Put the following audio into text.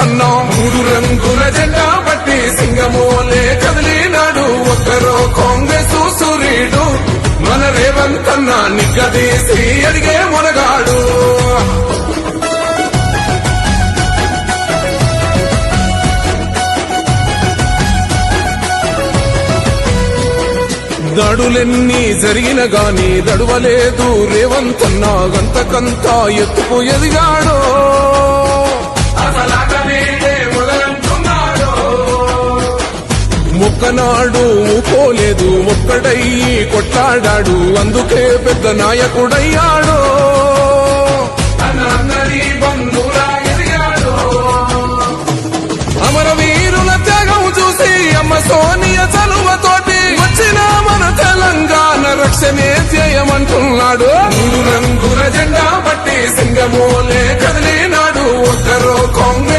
రేవంతన్నా మూడు రంగుల జెండా బట్టి సింగమోలే కదిలినాడు ఒక్కరో కాంగ్రెస్ సూర్యుడు మన రేవంతన్నా నిగ్గదీసి అడిగే మొనగాడు దాడులెన్ని జరిగిన గాని దడువలేదు రేవంతన్నా గంతకంతా ఎత్తుకు ఎదిగాడో మొక్కనాడు ఊపోలేదు ఒక్కడయ్యి కొట్లాడాడు అందుకే పెద్ద నాయకుడయ్యాడో అమరవీరుల త్యాగం చూసి అమ్మ సోనియ చలువతోటి వచ్చిన మన తెలంగాణ రక్షణే చేయమంటున్నాడు మూడు రంగుల జెండా బట్టి సింగమోలే కదిలినాడు ఒక్కరో కాంగ్రెస్